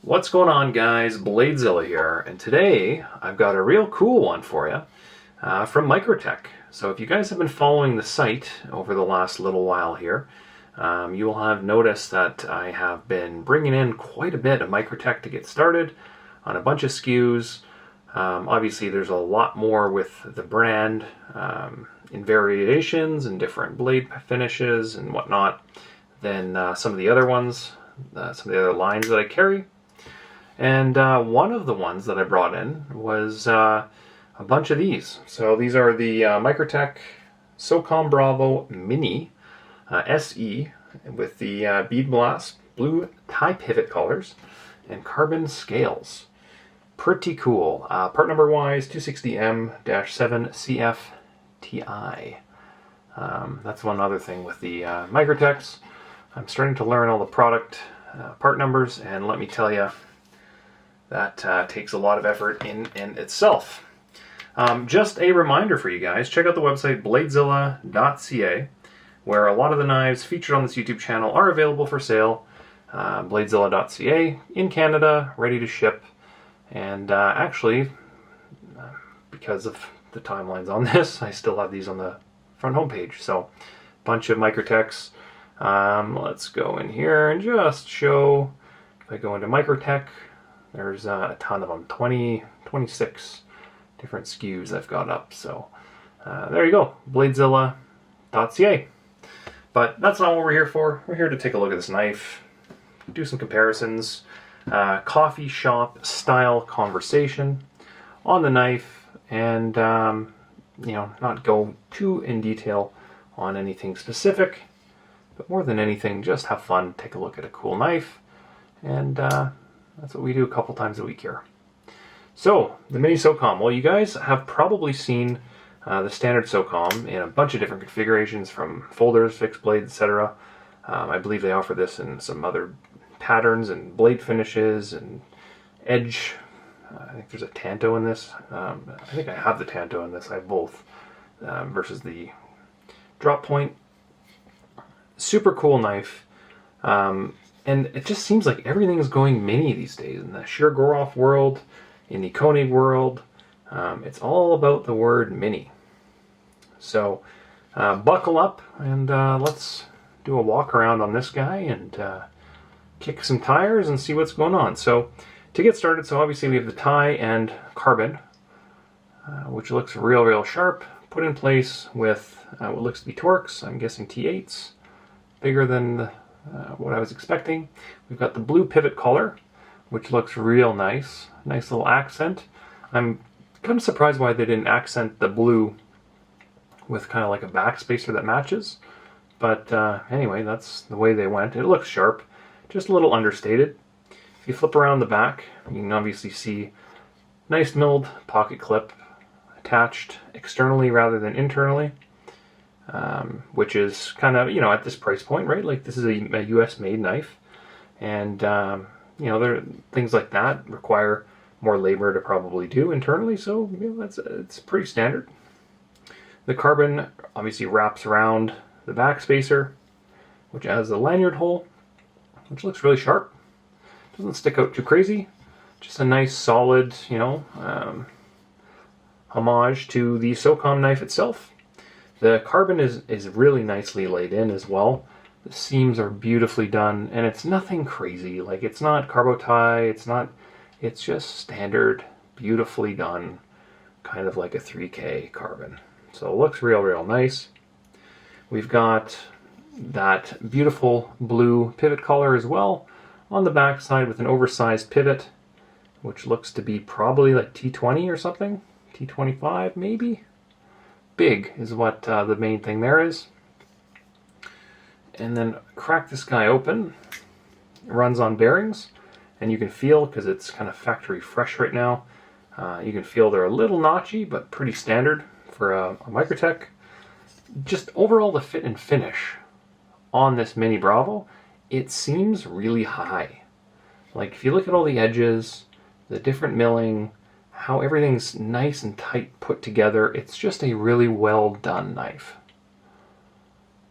What's going on, guys? Bladezilla here, and today I've got a real cool one for you from Microtech. So if you guys have been following the site over the last little while here, you will have noticed that I have been bringing in quite a bit of Microtech to get started on a bunch of SKUs. Obviously there's a lot more with the brand in variations and different blade finishes and whatnot than some of the other ones, some of the other lines that I carry. And one of the ones that I brought in was a bunch of these. So these are the Microtech Socom Bravo Mini SE with the bead blast blue tie pivot collars and carbon scales. Pretty cool. Part number wise 260M-7CFTI. That's one other thing with the Microtechs. I'm starting to learn all the product part numbers, and let me tell you, that takes a lot of effort in itself. Just a reminder for you guys, check out the website bladezilla.ca, where a lot of the knives featured on this YouTube channel are available for sale. Bladezilla.ca in Canada, ready to ship. And actually, because of the timelines on this, I still have these on the front homepage. So, bunch of Microtechs. Let's go in here and just show. If I go into Microtech, there's a ton of them, 26 different SKUs I've got up. So there you go, bladezilla.ca. But that's not what we're here for. We're here to take a look at this knife, do some comparisons, coffee shop style conversation on the knife, and not go too in detail on anything specific, but more than anything, just have fun, take a look at a cool knife, and that's what we do a couple times a week here. So, the Mini Socom. Well, you guys have probably seen the standard Socom in a bunch of different configurations, from folders, fixed blades, etc. I believe they offer this in some other patterns and blade finishes and edge. I think there's a Tanto in this. I think I have the Tanto in this. I have both versus the drop point. Super cool knife. And it just seems like everything is going mini these days. In the Shirogorov world, in the Koenig world, it's all about the word mini. So buckle up and let's do a walk around on this guy and kick some tires and see what's going on. So to get started, so obviously we have the tie and carbon, which looks real sharp, put in place with what looks to be Torx. I'm guessing T8s, bigger than what I was expecting. We've got the blue pivot collar, which looks real nice. Nice little accent. I'm kind of surprised why they didn't accent the blue with kind of like a backspacer that matches. But anyway, that's the way they went. It looks sharp, just a little understated. If you flip around the back, you can obviously see nice milled pocket clip attached externally rather than internally. Which is kind of, at this price point, right? Like, this is a US made knife, and there things like that require more labor to probably do internally, so it's pretty standard. The carbon obviously wraps around the back spacer, which has the lanyard hole, which looks really sharp. Doesn't stick out too crazy, just a nice solid, homage to the Socom knife itself. The carbon is really nicely laid in as well. The seams are beautifully done, and it's nothing crazy. Like, it's not carbo tie, it's just standard, beautifully done, kind of like a 3K carbon. So it looks real nice. We've got that beautiful blue pivot collar as well on the back side with an oversized pivot, which looks to be probably like T20 or something, T25 maybe. Big is what the main thing there is. And then crack this guy open. It runs on bearings, and you can feel, because it's kind of factory fresh right now, you can feel they're a little notchy, but pretty standard for a Microtech. Just overall, the fit and finish on this Mini Bravo, it seems really high. Like, if you look at all the edges, the different milling, how everything's nice and tight put together, it's just a really well done knife.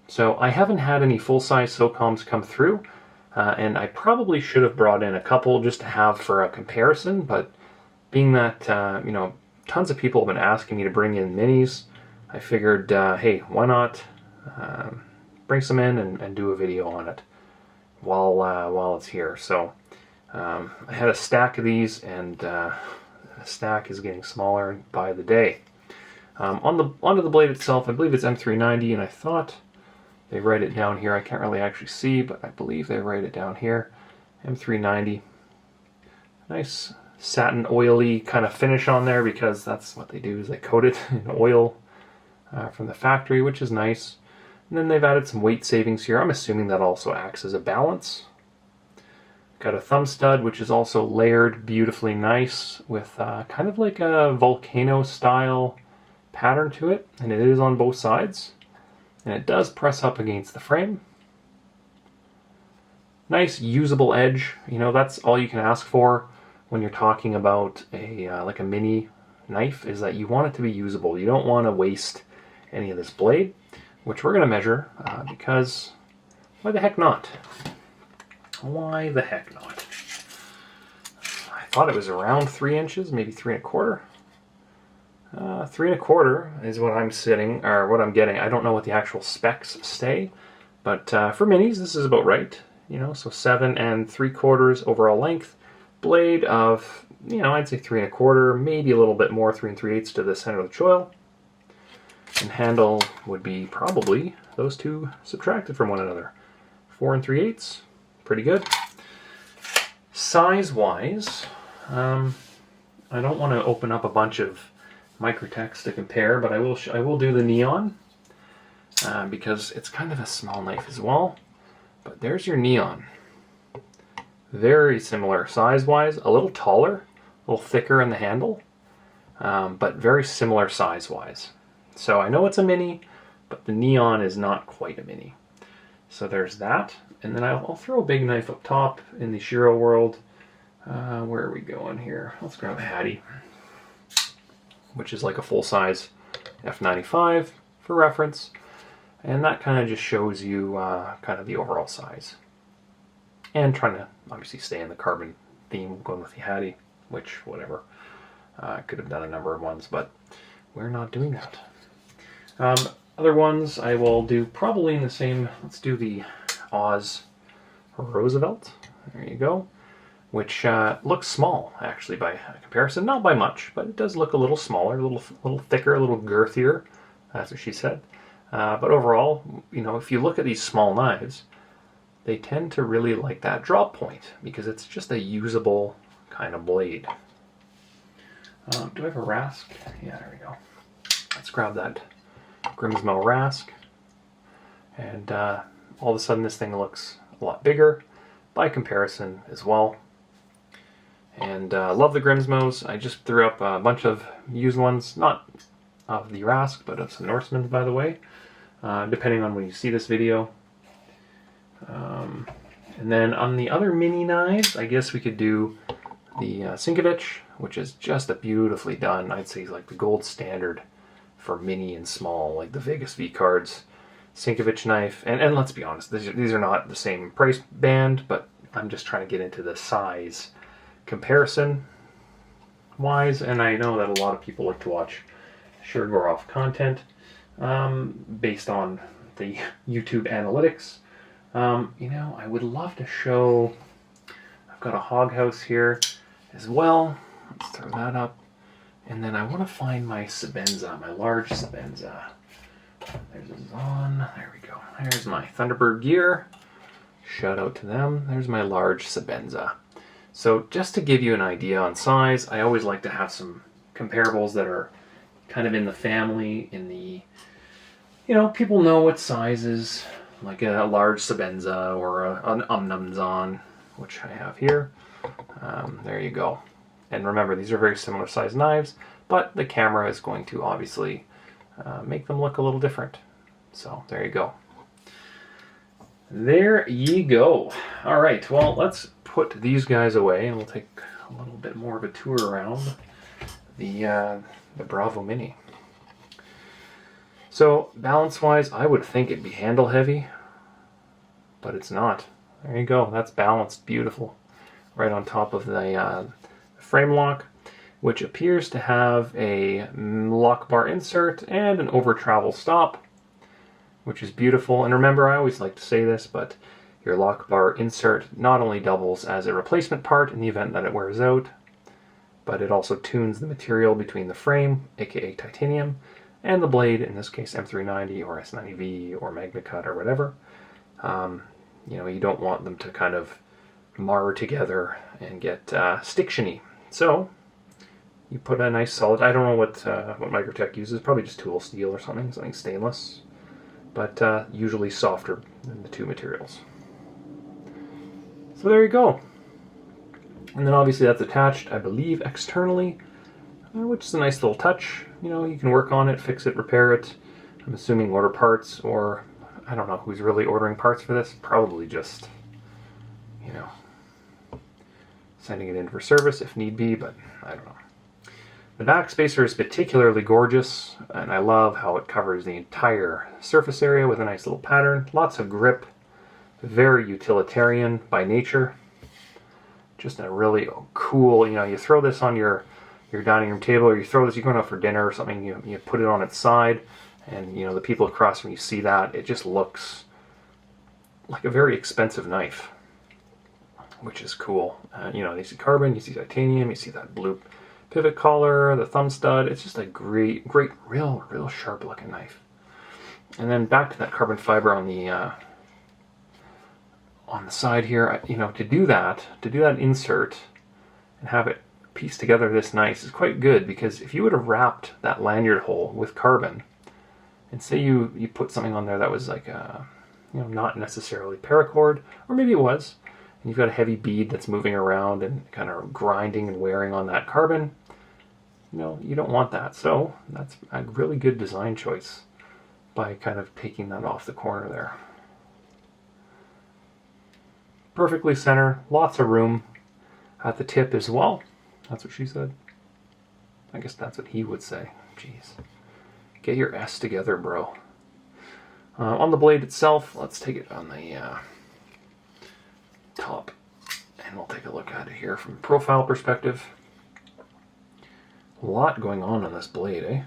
So I haven't had any full-size Socoms come through. and I probably should have brought in a couple just to have for a comparison, but being that, you know, tons of people have been asking me to bring in minis, I figured, hey, why not bring some in and do a video on it while it's here. So I had a stack of these, and the stack is getting smaller by the day. Onto the blade itself, I believe it's M390, and I thought they write it down here. I can't really actually see, but I believe they write it down here. M390. Nice satin oily kind of finish on there, because that's what they do, is they coat it in oil from the factory, which is nice. And then they've added some weight savings here. I'm assuming that also acts as a balance. Got a thumb stud, which is also layered beautifully nice with kind of like a volcano style pattern to it, and it is on both sides, and it does press up against the frame. Nice usable edge. You know, that's all you can ask for when you're talking about a like a mini knife, is that you want it to be usable. You don't want to waste any of this blade, which we're going to measure because why the heck not? Why the heck not? I thought it was around 3 inches, maybe 3 1/4. 3 1/4 is what I'm sitting, or what I'm getting. I don't know what the actual specs say, but for minis, this is about right. You know, so 7 3/4 overall length, blade of, you know, I'd say 3 1/4, maybe a little bit more, 3 3/8 to the center of the choil, and handle would be probably those two subtracted from one another, 4 3/8, pretty good. Size-wise, I don't want to open up a bunch of Microtechs to compare, but I will do the Neon because it's kind of a small knife as well. But there's your Neon. Very similar size-wise, a little taller, a little thicker in the handle, but very similar size-wise. So I know it's a mini, but the Neon is not quite a mini. So there's that, and then I'll throw a big knife up top in the Shiro world. Where are we going here? Let's grab a Hattie, which is like a full-size F95 for reference, and that kind of just shows you kind of the overall size. And trying to obviously stay in the carbon theme, going with the Hattie, which, whatever. Could have done a number of ones, but we're not doing that. Other ones I will do probably in the same, let's do the Oz Roosevelt. There you go. Which looks small, actually, by comparison. Not by much, but it does look a little smaller, a little thicker, a little girthier. That's what she said. But overall, you know, if you look at these small knives, they tend to really like that drop point because it's just a usable kind of blade. Do I have a Rask? Yeah, there we go. Let's grab that Grimsmo Rask. And all of a sudden this thing looks a lot bigger by comparison as well. And love the Grimsmos. I just threw up a bunch of used ones, not of the Rask, but of some Norsemen, by the way, depending on when you see this video. And then on the other mini knives, I guess we could do the Sienkiewicz, which is just a beautifully done, I'd say like the gold standard for mini and small, like the Vegas V cards Sienkiewicz knife. And let's be honest, these are not the same price band, but I'm just trying to get into the size comparison wise, and I know that a lot of people like to watch Shirgorov content based on the YouTube analytics. You know, I would love to show, I've got a Hog House here as well. Let's throw that up. And then I want to find my Sebenza, my large Sebenza. There's a Zon, there we go. There's my Thunderbird gear. Shout out to them. There's my large Sebenza. So just to give you an idea on size, I always like to have some comparables that are kind of in the family, in the, you know, people know what sizes, like a large Sebenza or an Zon, which I have here. There you go. And remember, these are very similar size knives, but the camera is going to obviously make them look a little different. So there you go. There you go. All right, well, let's put these guys away, and we'll take a little bit more of a tour around the Bravo Mini. So balance-wise, I would think it'd be handle heavy, but it's not. There you go. That's balanced, beautiful. Right on top of the frame lock, which appears to have a lock bar insert and an over travel stop, which is beautiful. And remember, I always like to say this, but your lock bar insert not only doubles as a replacement part in the event that it wears out, but it also tunes the material between the frame, aka titanium, and the blade, in this case M390 or S90V or MagnaCut or whatever. You don't want them to kind of mar together and get stiction-y. So you put a nice solid, I don't know what Microtech uses, probably just tool steel or something stainless, but usually softer than the two materials. So there you go. And then obviously that's attached, I believe, externally, which is a nice little touch. You can work on it, fix it, repair it. I'm assuming order parts, or I don't know who's really ordering parts for this. Probably just, sending it in for service if need be, but I don't know. The back spacer is particularly gorgeous, and I love how it covers the entire surface area with a nice little pattern. Lots of grip, very utilitarian by nature. Just a really cool, you throw this on your dining room table, or you throw this, you're going out for dinner or something, you put it on its side, and the people across from you see that, it just looks like a very expensive knife, which is cool. You see carbon, you see titanium, you see that blue pivot collar, the thumb stud. It's just a great, real sharp looking knife. And then back to that carbon fiber on the side here. To do that insert and have it pieced together this nice is quite good, because if you would have wrapped that lanyard hole with carbon, and say you put something on there that was like not necessarily paracord, or maybe it was, and you've got a heavy bead that's moving around and kind of grinding and wearing on that carbon, you don't want that. So that's a really good design choice by kind of taking that off the corner there. Perfectly center, lots of room at the tip as well. That's what she said. I guess that's what he would say. Jeez. Get your S together, bro. On the blade itself, let's take it on the top, and we'll take a look at it here from a profile perspective. A lot going on this blade, eh?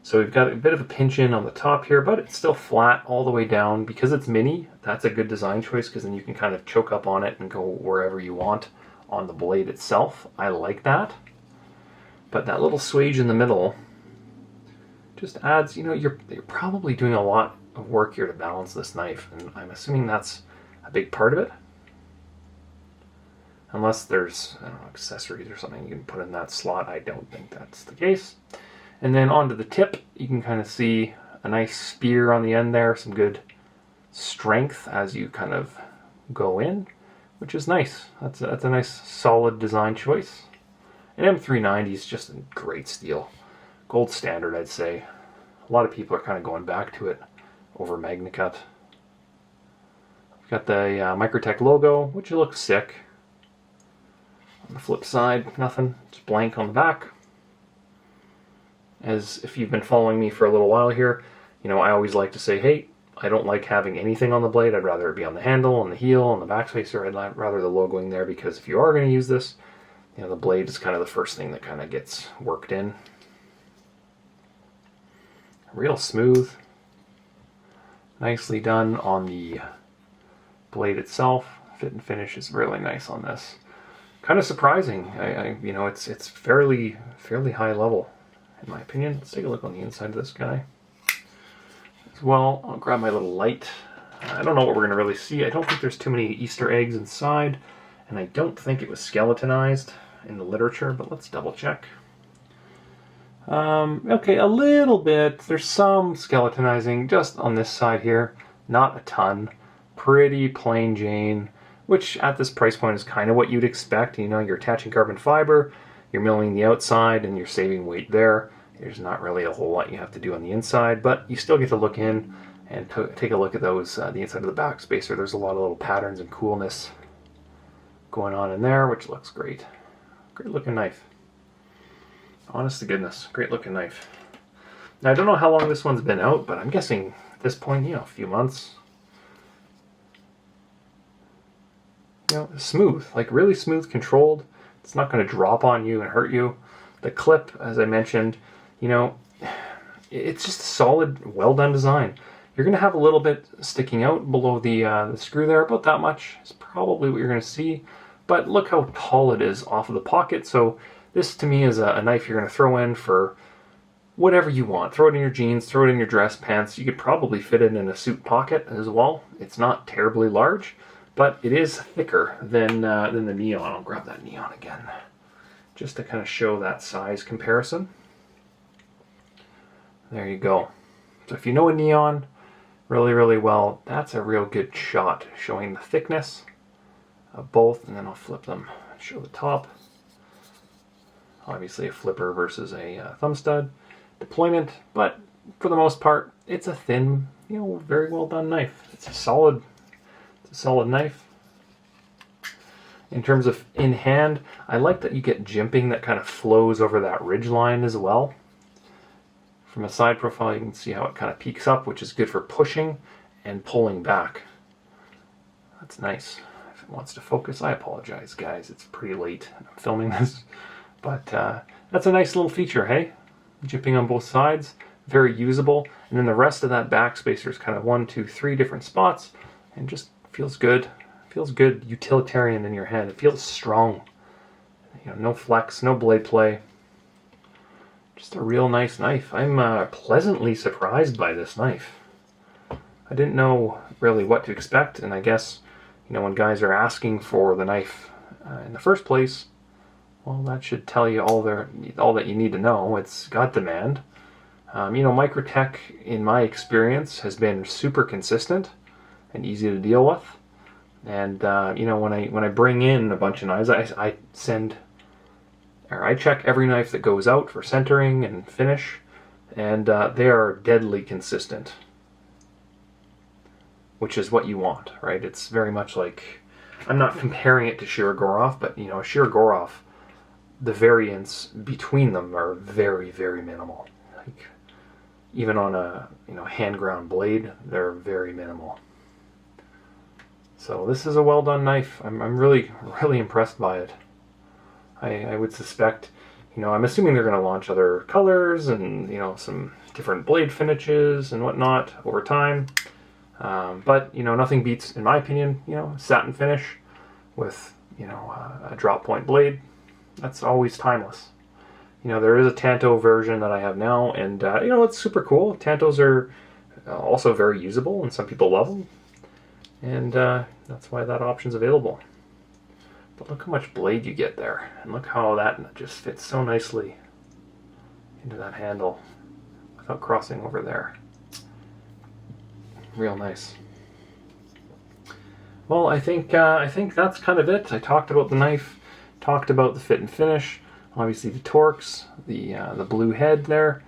So we've got a bit of a pinch in on the top here, but it's still flat all the way down. Because it's mini, that's a good design choice, because then you can kind of choke up on it and go wherever you want on the blade itself. I like that. But that little swage in the middle just adds, you're probably doing a lot of work here to balance this knife, and I'm assuming that's a big part of it. Unless there's, accessories or something you can put in that slot. I don't think that's the case. And then onto the tip, you can kind of see a nice spear on the end there, some good strength as you kind of go in, which is nice. That's a nice solid design choice. An M390 is just a great steel. Gold standard, I'd say. A lot of people are kind of going back to it over MagnaCut. We've got the Microtech logo, which looks sick. On the flip side, nothing, just blank on the back. As if you've been following me for a little while here, I always like to say, hey, I don't like having anything on the blade. I'd rather it be on the handle, on the heel, on the back spacer. I'd rather the logoing there, because if you are going to use this, the blade is kind of the first thing that kind of gets worked in. Real smooth. Nicely done on the blade itself. Fit and finish is really nice on this. Kind of surprising. It's fairly high level, in my opinion. Let's take a look on the inside of this guy as well. I'll grab my little light. I don't know what we're going to really see. I don't think there's too many Easter eggs inside, and I don't think it was skeletonized in the literature, but let's double check. Okay, a little bit. There's some skeletonizing just on this side here. Not a ton. Pretty plain Jane, which at this price point is kind of what you'd expect. You're attaching carbon fiber, you're milling the outside, and you're saving weight there. There's not really a whole lot you have to do on the inside, but you still get to look in and take a look at those, the inside of the back spacer. There's a lot of little patterns and coolness going on in there, which looks great. Great looking knife. Honest to goodness, great looking knife. Now I don't know how long this one's been out, but I'm guessing at this point, a few months. smooth, like really smooth, controlled. It's not going to drop on you and hurt you. The clip, as I mentioned, it's just a solid, well done design. You're going to have a little bit sticking out below the screw there, about that much is probably what you're going to see. But look how tall it is off of the pocket. So this to me is a knife you're going to throw in for whatever you want. Throw it in your jeans, throw it in your dress pants. You could probably fit it in a suit pocket as well. It's not terribly large, but it is thicker than the Neon. I'll grab that Neon again, just to kind of show that size comparison. There you go. So if you know a Neon really, really well, that's a real good shot showing the thickness of both. And then I'll flip them and show the top. Obviously a flipper versus a thumb stud deployment, but for the most part, it's a thin, very well done knife. It's a solid knife. In terms of in hand, I like that you get jimping that kind of flows over that ridge line as well. From a side profile, you can see how it kind of peaks up, which is good for pushing and pulling back. That's nice. If it wants to focus, I apologize, guys. It's pretty late and I'm filming this. But that's a nice little feature, hey? Jimping on both sides, very usable. And then the rest of that backspacer is kind of 1, 2, 3 different spots, and just feels good. Feels good, utilitarian in your hand. It feels strong. No flex, no blade play. Just a real nice knife. I'm pleasantly surprised by this knife. I didn't know really what to expect, and I guess, when guys are asking for the knife in the first place, well, that should tell you all that you need to know. It's got demand. Microtech, in my experience, has been super consistent and easy to deal with. And when I bring in a bunch of knives, I check every knife that goes out for centering and finish, and they are deadly consistent, which is what you want, right? It's very much like, I'm not comparing it to Shirogorov, but Shirogorov, the variance between them are very, very minimal. Like, even on a hand ground blade, they're very minimal. So this is a well done knife. I'm really, really impressed by it. I would suspect, I'm assuming they're going to launch other colors and some different blade finishes and whatnot over time. But nothing beats, in my opinion, satin finish with a drop point blade. That's always timeless. There is a Tanto version that I have now, and it's super cool. Tantos are also very usable, and some people love them, and that's why that option's available. But look how much blade you get there, and look how that just fits so nicely into that handle without crossing over there. Real nice. Well, I think that's kind of it. I talked about the knife, talked about the fit and finish, obviously the Torx, the blue head there,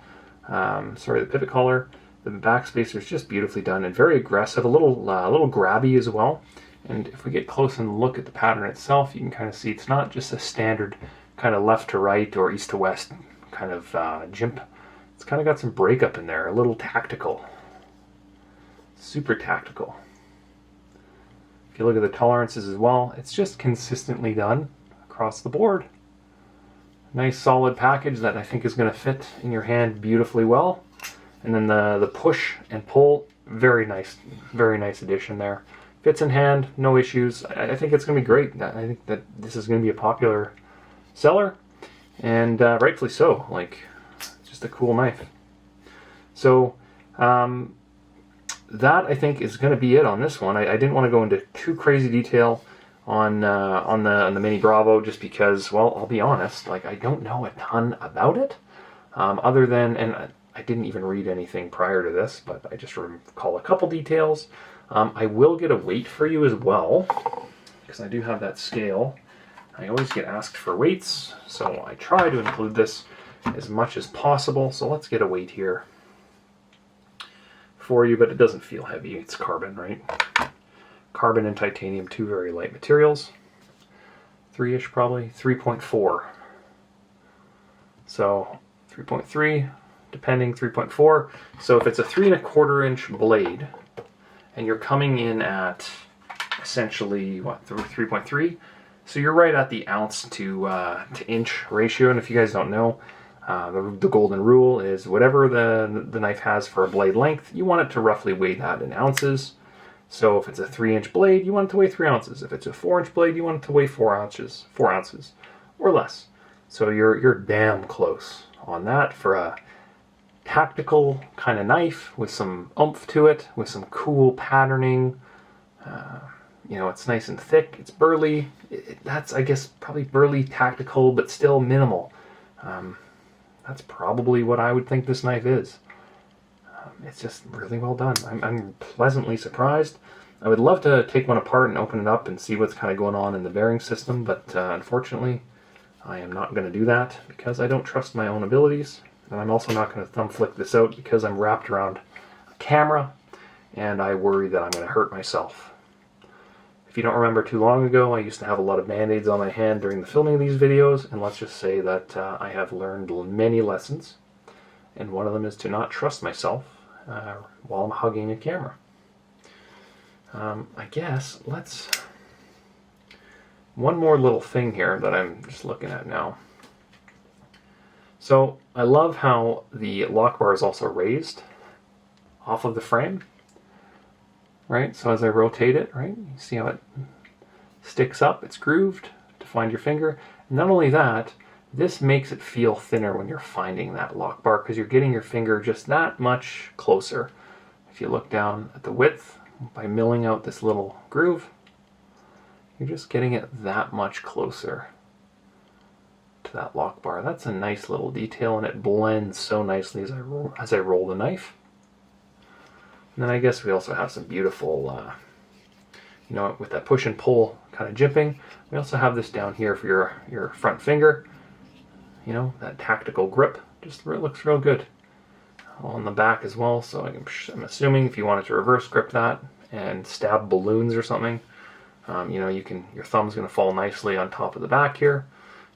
the pivot collar. The backspacer is just beautifully done and very aggressive, a little grabby as well. And if we get close and look at the pattern itself, you can kind of see it's not just a standard kind of left to right or east to west kind of jimp. It's kind of got some breakup in there, a little tactical. Super tactical. If you look at the tolerances as well, it's just consistently done across the board. Nice solid package that I think is going to fit in your hand beautifully well. And then the push and pull, very nice addition there. Fits in hand, no issues. I think it's going to be great. I think that this is going to be a popular seller, and rightfully so. Like, just a cool knife. So that I think is going to be it on this one. I didn't want to go into too crazy detail on the Mini Bravo, just because, well, I'll be honest, like, I don't know a ton about it, other than, and I didn't even read anything prior to this, but I just recall a couple details. I will get a weight for you as well, because I do have that scale. I always get asked for weights, so I try to include this as much as possible. So let's get a weight here for you, but it doesn't feel heavy. It's carbon, right? Carbon and titanium, two very light materials. 3-ish probably, 3.4. So 3.3, depending, 3.4. So if it's a 3 1/4 inch blade, and you're coming in at essentially, what, 3.3? So you're right at the ounce to inch ratio, and if you guys don't know, the golden rule is whatever the knife has for a blade length, you want it to roughly weigh that in ounces. So if it's a 3-inch blade, you want it to weigh 3 ounces. If it's a 4-inch blade, you want it to weigh 4 ounces or less. So you're damn close on that for a tactical kind of knife with some oomph to it, with some cool patterning. You know, it's nice and thick, it's burly. That's, I guess, probably burly, tactical, but still minimal. That's probably what I would think this knife is. It's just really well done. I'm pleasantly surprised. I would love to take one apart and open it up and see what's kind of going on in the bearing system, but unfortunately, I am not going to do that because I don't trust my own abilities. And I'm also not going to thumb flick this out because I'm wrapped around a camera and I worry that I'm going to hurt myself. If you don't remember too long ago, I used to have a lot of band-aids on my hand during the filming of these videos, and let's just say that I have learned many lessons, and one of them is to not trust myself while I'm hugging a camera. I guess one more little thing here that I'm just looking at now. So I love how the lock bar is also raised off of the frame. Right, so as I rotate it, right, you see how it sticks up, it's grooved to find your finger. And not only that, this makes it feel thinner when you're finding that lock bar because you're getting your finger just that much closer. If you look down at the width, by milling out this little groove, you're just getting it that much closer to that lock bar. That's a nice little detail, and it blends so nicely as I roll the knife. And then I guess we also have some beautiful, you know, with that push and pull kind of jimping. We also have this down here for your front finger. You know, that tactical grip. Just looks real good. On the back as well, so I'm assuming if you wanted to reverse grip that and stab balloons or something, you know, your thumb's going to fall nicely on top of the back here.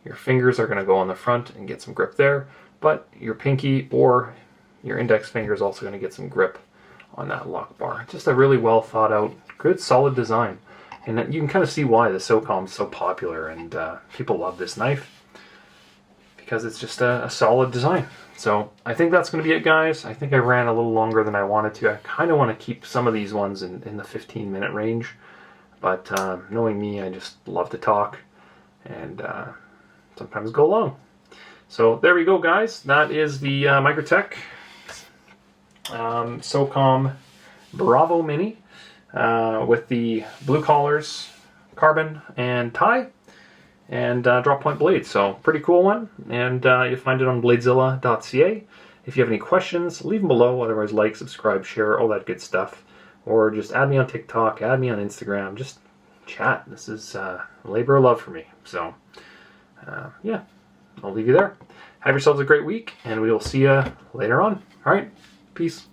Your fingers are going to go on the front and get some grip there, but your pinky or your index finger is also going to get some grip on that lock bar. Just a really well thought out, good solid design. And you can kind of see why the Socom is so popular and people love this knife because it's just a solid design. So I think that's going to be it, guys. I think I ran a little longer than I wanted to. I kind of want to keep some of these ones in the 15-minute range, but knowing me, I just love to talk and sometimes go long. So there we go, guys. That is the Microtech Socom Bravo Mini with the blue collars, carbon and tie, and drop point blades. So pretty cool one, and you'll find it on bladezilla.ca. If you have any questions, leave them below. Otherwise, like, subscribe, share, all that good stuff, or just add me on TikTok, add me on Instagram, just chat. This is labor of love for me. So yeah, I'll leave you there. Have yourselves a great week, and we will see you later on. All right, peace.